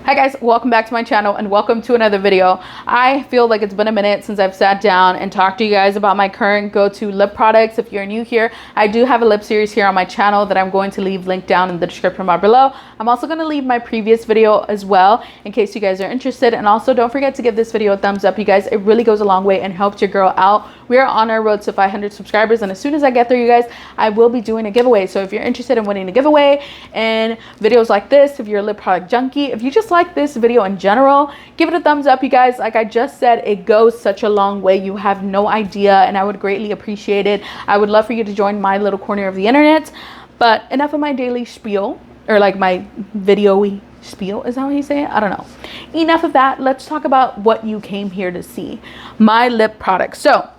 Hi guys, welcome back to my channel and welcome to another video. I feel like it's been a minute since I've sat down and talked to you guys about my current go-to lip products. If you're new here, I do have a lip series here on my channel that I'm going to leave linked down in the description bar below. I'm also going to leave my previous video as well in case you guys are interested. And also don't forget to give this video a thumbs up, you guys. It really goes a long way and helps your girl out. We are on our road to 500 subscribers, and as soon as I get there, you guys, I will be doing a giveaway. So if you're interested in winning a giveaway and videos like this, if you're a lip product junkie, if you just like this video in general, give it a thumbs up, you guys. Like I just said, it goes such a long way. You have no idea, and I would greatly appreciate it. I would love for you to join my little corner of the internet. But enough of my daily spiel, or like my video-y spiel, is that what you say? I don't know. Enough of that. Let's talk about what you came here to see. My lip products. So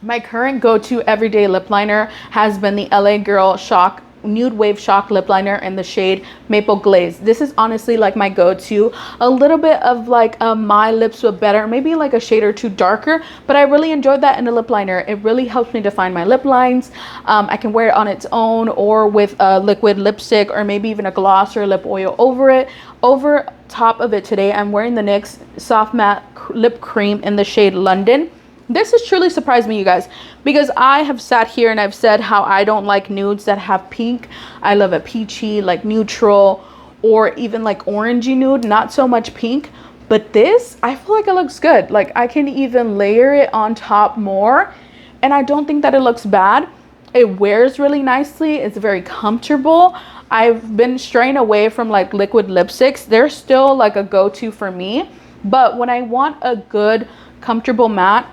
my current go-to everyday lip liner has been the LA Girl Shock Nude Wave Shock lip liner in the shade Maple Glaze. This is honestly like my go-to. A little bit of like my lips were better, maybe like a shade or two darker, but I really enjoyed that in the lip liner. It really helps me define my lip lines. I can wear it on its own or with a liquid lipstick, or maybe even a gloss or lip oil over it. Over top of it today, I'm wearing the NYX Soft Matte Lip Cream in the shade London. This has truly surprised me, you guys, because I have sat here and I've said how I don't like nudes that have pink. I love a peachy, like neutral, or even like orangey nude, not so much pink. But this, I feel like it looks good. Like I can even layer it on top more, and I don't think that it looks bad. It wears really nicely. It's very comfortable. I've been straying away from like liquid lipsticks. They're still like a go-to for me. But when I want a good, comfortable matte,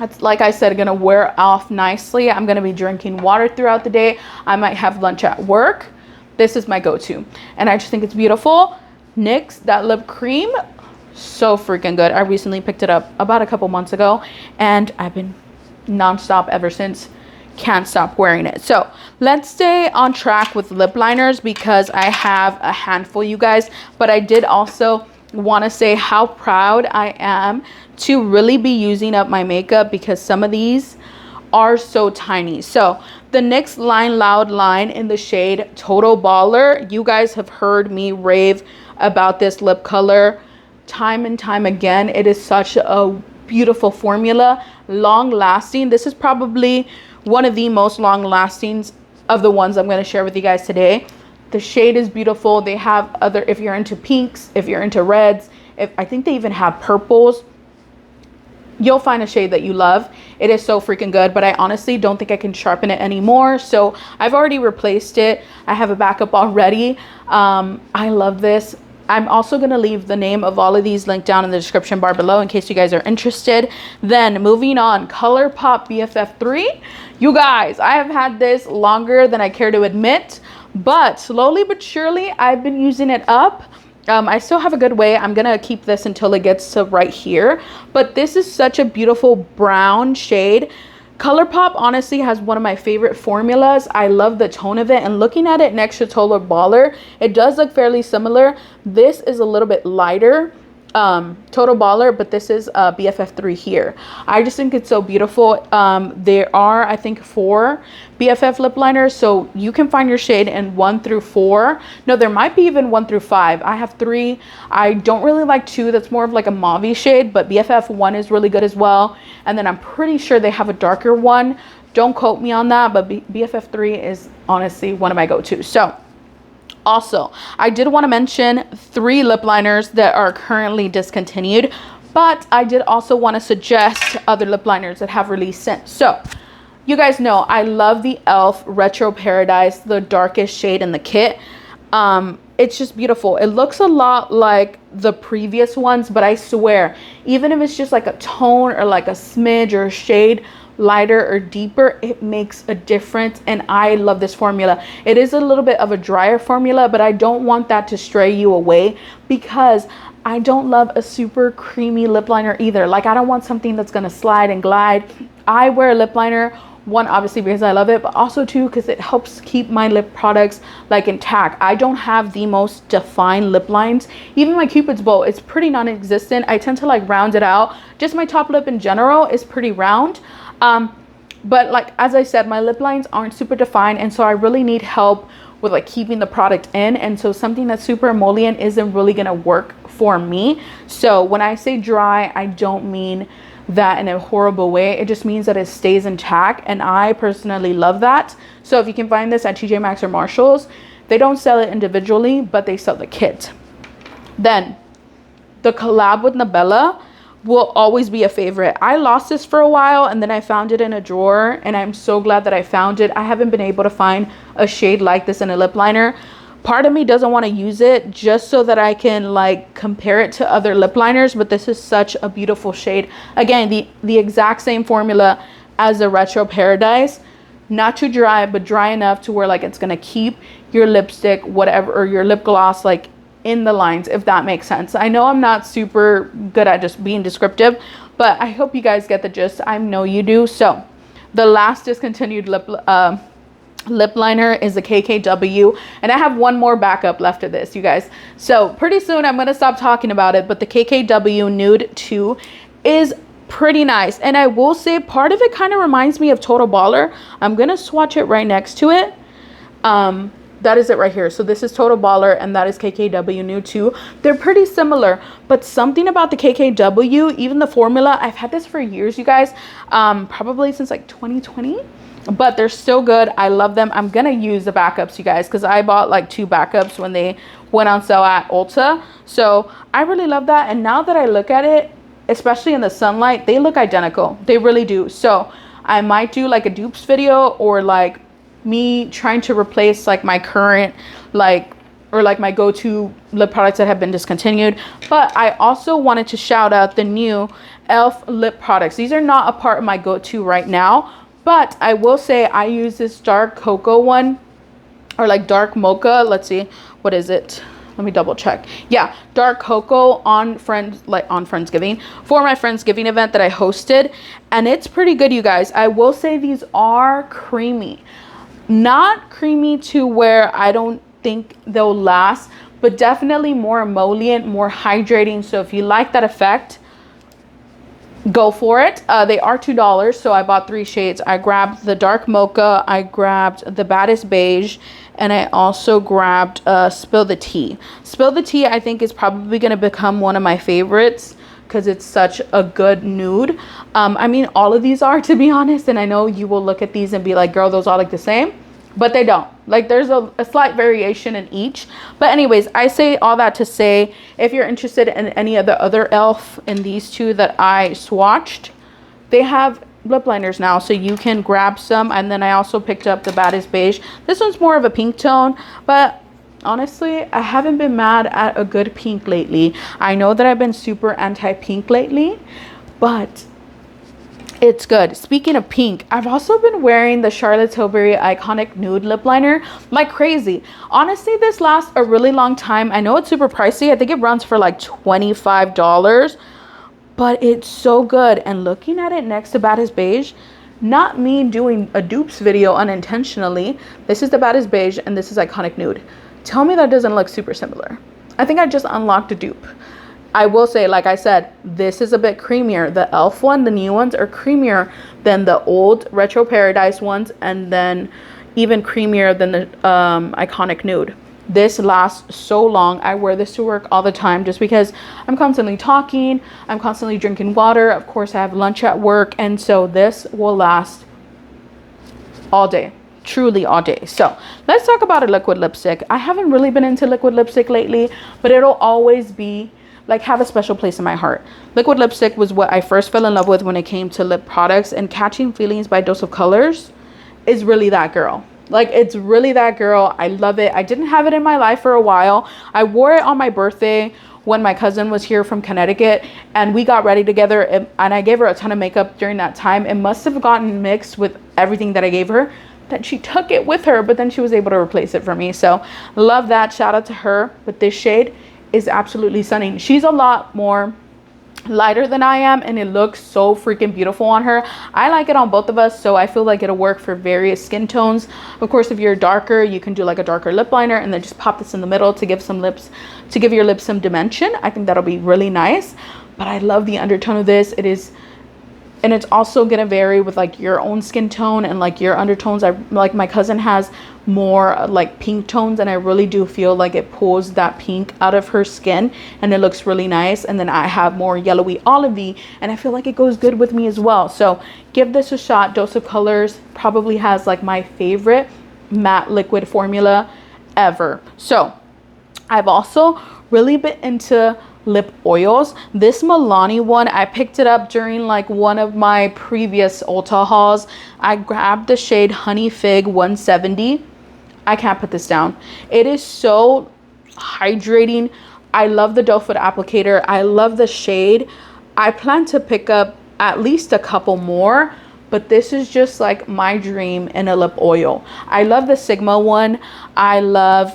it's like I said, gonna wear off nicely. I'm gonna be drinking water throughout the day. I might have lunch at work. This is my go-to, and I just think it's beautiful. NYX, that lip cream, so freaking good. I recently picked it up about a couple months ago, and I've been nonstop ever since. Can't stop wearing it. So let's stay on track with lip liners because I have a handful, you guys. But I did also want to say how proud I am to really be using up my makeup, because some of these are so tiny. So the NYX Line Loud line in the shade Total Baller, you guys have heard me rave about this lip color time and time again. It is such a beautiful formula, long lasting. This is probably one of the most long lasting of the ones I'm going to share with you guys today. The shade is beautiful. They have other, if you're into pinks, if you're into reds, I think they even have purples, you'll find a shade that you love. It is so freaking good, but I honestly don't think I can sharpen it anymore. So I've already replaced it. I have a backup already. I love this. I'm also going to leave the name of all of these linked down in the description bar below in case you guys are interested. Then moving on, Colourpop BFF3. You guys, I have had this longer than I care to admit, but slowly but surely I've been using it up. I still have a good way. I'm gonna keep this until it gets to right here, but this is such a beautiful brown shade. Colourpop honestly has one of my favorite formulas. I love the tone of it, and looking at it next to Total Baller, it does look fairly similar. This is a little bit lighter, Total Baller, but this is BFF3 here. I just think it's so beautiful. There are, I think, 4 BFF lip liners, so you can find your shade in 1 through 4. No, there might be even 1 through 5. I have 3. I don't really like 2. That's more of like a mauve shade, but BFF 1 is really good as well. And then I'm pretty sure they have a darker one. Don't quote me on that, but BFF 3 is honestly one of my go-tos. So also, I did want to mention 3 lip liners that are currently discontinued, but I did also want to suggest other lip liners that have released since. So you guys know I love the e.l.f. Retro Paradise, the darkest shade in the kit. It's just beautiful. It looks a lot like the previous ones, but I swear, even if it's just like a tone or like a smidge or a shade lighter or deeper, it makes a difference, and I love this formula. It is a little bit of a drier formula, but I don't want that to stray you away, because I don't love a super creamy lip liner either. Like I don't want something that's gonna slide and glide. I wear a lip liner, 1, obviously because I love it, but also 2, because it helps keep my lip products like intact. I don't have the most defined lip lines. Even my Cupid's bow, it's pretty non-existent. I tend to like round it out. Just my top lip in general is pretty round. But like, as I said, my lip lines aren't super defined, and so I really need help with like keeping the product in. And so something that's super emollient isn't really gonna work for me. So when I say dry, I don't mean that in a horrible way. It just means that it stays intact, and I personally love that. So if you can find this at TJ Maxx or Marshalls, they don't sell it individually, but they sell the kit. Then the collab with Nabela will always be a favorite. I lost this for a while and then I found it in a drawer, and I'm so glad that I found it. I haven't been able to find a shade like this in a lip liner. Part of me doesn't want to use it just so that I can like compare it to other lip liners, but this is such a beautiful shade. Again, the exact same formula as the Retro Paradise. Not too dry, but dry enough to where like it's gonna keep your lipstick, whatever, or your lip gloss like in the lines, if that makes sense. I know I'm not super good at just being descriptive, but I hope you guys get the gist. I know you do. So the last discontinued lip liner is the KKW, and I have one more backup left of this, you guys. So pretty soon I'm gonna stop talking about it, but the KKW Nude 2 is pretty nice, and I will say part of it kind of reminds me of Total Baller. I'm gonna swatch it right next to it. That is it right here. So this is Total Baller and that is KKW Nude 2. They're pretty similar, but something about the KKW, even the formula, I've had this for years, you guys, probably since like 2020, but they're still good. I love them. I'm gonna use the backups, you guys, because I bought like 2 backups when they went on sale at Ulta. So I really love that, and now that I look at it, especially in the sunlight, they look identical. They really do. So I might do like a dupes video, or like me trying to replace like my current or my go-to lip products that have been discontinued. But I also wanted to shout out the new e.l.f. lip products. These are not a part of my go-to right now, but I will say I use this dark cocoa one, or like dark mocha. Let's see, what is it? Let me double check. Yeah, dark cocoa on Friendsgiving, for my Friendsgiving event that I hosted, and it's pretty good, you guys. I will say these are creamy. Not creamy to where I don't think they'll last, but definitely more emollient, more hydrating. So if you like that effect, go for it. They are $2, so I bought 3 shades. I grabbed the dark mocha, I grabbed the Baddest Beige, and I also grabbed Spill the Tea. Spill the Tea, I think, is probably going to become one of my favorites because it's such a good nude. I mean, all of these are, to be honest, and I know you will look at these and be like, girl, those all look the same, but they don't. Like, there's a slight variation in each. But anyways, I say all that to say, if you're interested in any of the other e.l.f. in these 2 that I swatched, they have lip liners now, so you can grab some. And then I also picked up the Baddest Beige. This one's more of a pink tone, but honestly, I haven't been mad at a good pink lately. I know that I've been super anti-pink lately, but it's good. Speaking of pink, I've also been wearing the Charlotte Tilbury Iconic Nude lip liner like crazy. Honestly, this lasts a really long time. I know it's super pricey. I think it runs for like $25, but it's so good. And looking at it next to Baddest Beige, not me doing a dupes video unintentionally. This is the Baddest Beige and this is Iconic Nude. Tell me that doesn't look super similar. I think I just unlocked a dupe. I will say, like I said, this is a bit creamier. The e.l.f. one, the new ones, are creamier than the old Retro Paradise ones, and then even creamier than the Iconic Nude. This lasts so long. I wear this to work all the time just because I'm constantly talking. I'm constantly drinking water. Of course, I have lunch at work, and so this will last all day. Truly all day. So let's talk about a liquid lipstick. I haven't really been into liquid lipstick lately, but it'll always be like have a special place in my heart. Liquid lipstick was what I first fell in love with when it came to lip products, and Catching Feelings by Dose of Colors is really that girl. Like, it's really that girl. I love it. I didn't have it in my life for a while. I wore it on my birthday when my cousin was here from Connecticut, and we got ready together, and I gave her a ton of makeup during that time. It must have gotten mixed with everything that I gave her, that she took it with her, but then she was able to replace it for me. So love that. Shout out to her. But this shade is absolutely stunning. She's a lot more lighter than I am, and it looks so freaking beautiful on her. I like it on both of us, so I feel like it'll work for various skin tones. Of course, if you're darker, you can do like a darker lip liner and then just pop this in the middle to give your lips some dimension. I think that'll be really nice. But I love the undertone of this. It is And it's also gonna vary with like your own skin tone and like your undertones. I like, my cousin has more like pink tones, and I really do feel like it pulls that pink out of her skin and it looks really nice. And then I have more yellowy olivey, and I feel like it goes good with me as well. So give this a shot. Dose of Colors probably has like my favorite matte liquid formula ever. So I've also really been into lip oils. This Milani one, I picked it up during like one of my previous Ulta hauls. I grabbed the shade Honey Fig 170. I can't put this down. It is so hydrating. I love the doe foot applicator. I love the shade. I plan to pick up at least a couple more, but this is just like my dream in a lip oil. I love the Sigma one. I love,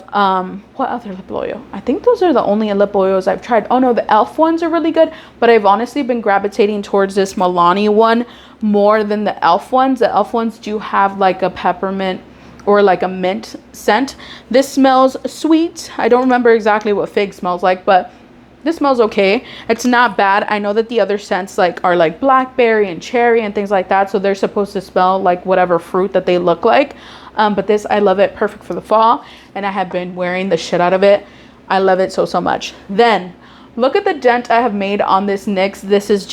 what other lip oil? I think those are the only lip oils I've tried. Oh no, the e.l.f. ones are really good, but I've honestly been gravitating towards this Milani one more than the e.l.f. ones. The e.l.f. ones do have like a peppermint or like a mint scent. This smells sweet. I don't remember exactly what fig smells like, but this smells okay. It's not bad. I know that the other scents like are like blackberry and cherry and things like that, so they're supposed to smell like whatever fruit that they look like. But this, I love it. Perfect for the fall, and I have been wearing the shit out of it. I love it so much. Then look at the dent I have made on this NYX. This is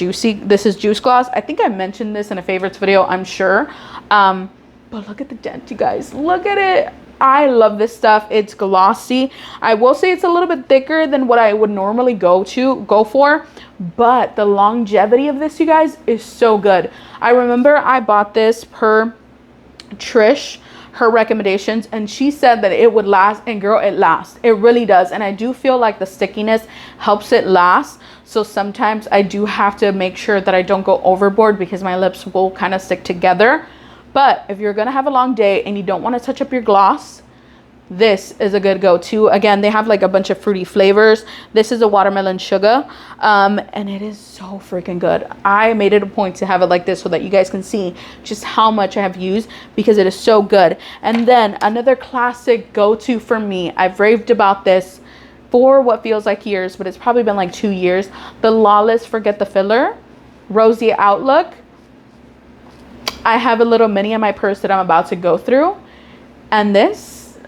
Juice Gloss. I think I mentioned this in a favorites video, I'm sure. But look at the dent, you guys. Look at it. I love this stuff. It's glossy. I will say it's a little bit thicker than what I would normally go for, but the longevity of this, you guys, is so good. I remember I bought this per Trish, her recommendations, and she said that it would last, and girl, it lasts. It really does. And I do feel like the stickiness helps it last. So sometimes I do have to make sure that I don't go overboard because my lips will kind of stick together. But if you're gonna have a long day and you don't want to touch up your gloss, this is a good go-to. Again, they have like a bunch of fruity flavors. This is a watermelon sugar, and it is so freaking good. I made it a point to have it like this so that you guys can see just how much I have used, because it is so good. And then another classic go-to for me, I've raved about this for what feels like years, but it's probably been like 2 years. The Lawless Forget the Filler Rosy Outlook. I have a little mini in my purse that I'm about to go through, and this,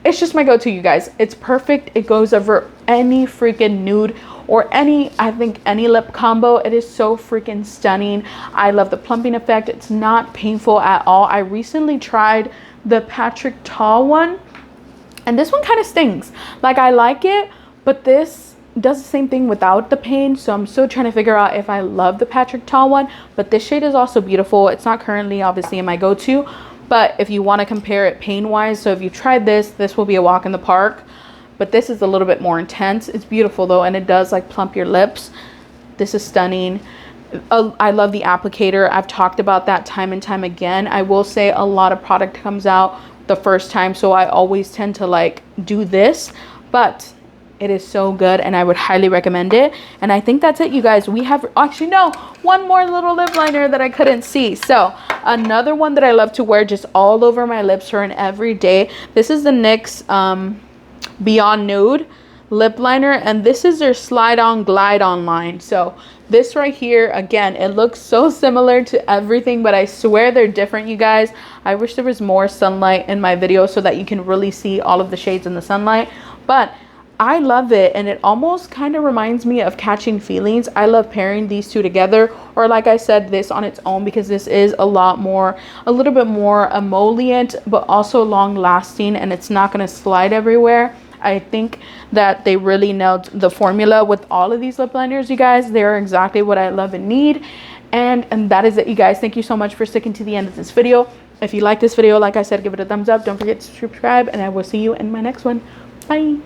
it's just my go-to, you guys. It's perfect. It goes over any freaking nude or any, I think, any lip combo. It is so freaking stunning. I love the plumping effect. It's not painful at all. I recently tried the Patrick Ta one, and this one kind of stings. Like, I like it, but this does the same thing without the pain. So I'm still trying to figure out if I love the Patrick Ta one, but this shade is also beautiful. It's not currently obviously in my go-to, but if you want to compare it pain wise, so if you tried this will be a walk in the park, but this is a little bit more intense. It's beautiful though, and it does like plump your lips. This is stunning. I love the applicator. I've talked about that time and time again. I will say a lot of product comes out the first time, so I always tend to like do this, but it is so good and I would highly recommend it. And I think that's it, you guys. We have, actually no, one more little lip liner that I couldn't see. So another one that I love to wear just all over my lips for an everyday. This is the NYX Beyond Nude lip liner, and this is their slide on glide on line. So this right here, again, it looks so similar to everything, but I swear they're different, you guys. I wish there was more sunlight in my video so that you can really see all of the shades in the sunlight, but I love it, and it almost kind of reminds me of Catching Feelings. I love pairing these two together, or like I said, this on its own, because this is a little bit more emollient, but also long lasting, and it's not going to slide everywhere. I think that they really nailed the formula with all of these lip liners, you guys. They're exactly what I love and need. And that is it, you guys. Thank you so much for sticking to the end of this video. If you like this video, like I said, give it a thumbs up. Don't forget to subscribe, and I will see you in my next one. Bye.